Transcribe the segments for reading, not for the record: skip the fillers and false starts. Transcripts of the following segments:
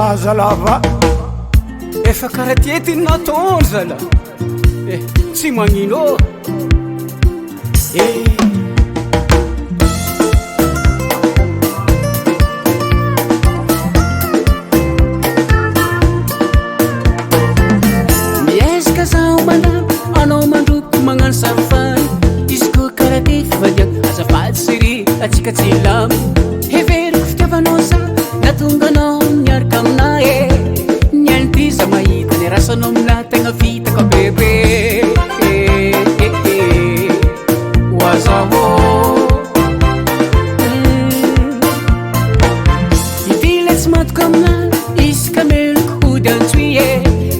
azalava efa karaha tietiny nataony zala tsy magnino miezaka zaho manao anao mandroko magnano sarofany izy koa karaha ty fivadiako azafady sery atsika tsy lamy heveriko fitiavanao za natonga anao miaraka aminay niany ty za mahita ny rasanao amina tegna vitako bebe oazaho itile tsy matoko amina isaka meloko hody antsoie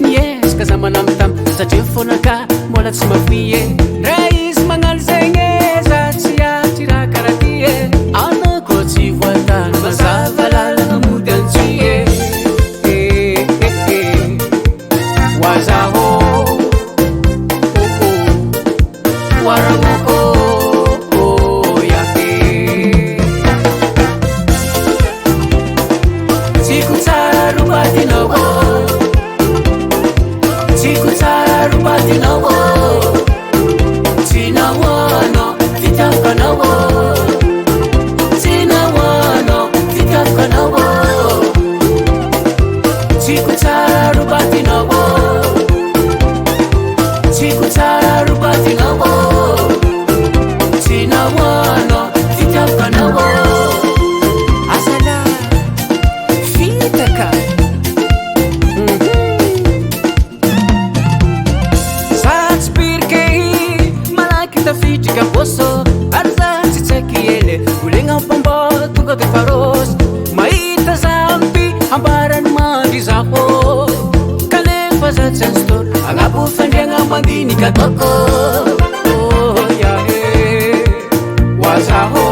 miezaka za manamotamy satria fonaka mbola tsy mafie raha izy magnano zegny za tsy aty raha karaha ty anao koa tsy voatany mazava lalana mody antsoie oazaho waramoko yahe tsikutsara rubatinao tsikutsara rubatinao tsinawano vitafkanao tsinawano vitafkanao tsikutsara rubatinao tsikutsara rubatinao tsinawano vitafkanao asala fitaka satspirkehi malaky tafitrika boso ary za tsy tsaiky ele olegna mpamba tonga de farosy mahita zampy ambarany mandry zaho kanefa za tsy anstor agnapo fandriagna mandinika toko yahe oazaho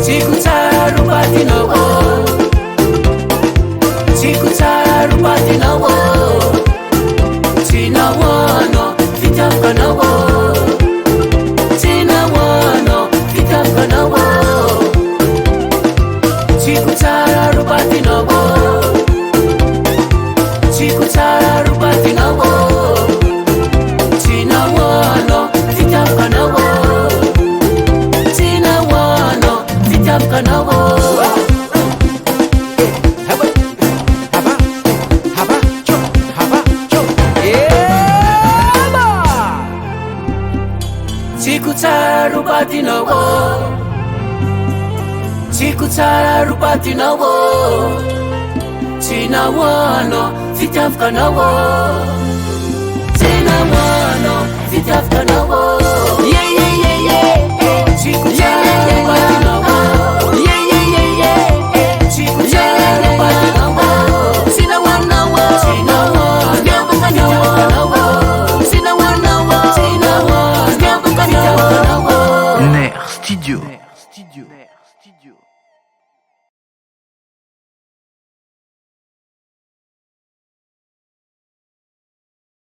tsikutsara rubatinao tsikutsara rubatinao tsinawano vitafkanao tsinawano vitafkanao tsikutsara rubatinao tsikutsara rubatinao tsinawano vitafkanao tsinawano vitafkanao tsikutsara rubatinao tsikutsara rubatinao tsinawano vitafkanao tsinawano vitafkanao tsikutsara rubatinao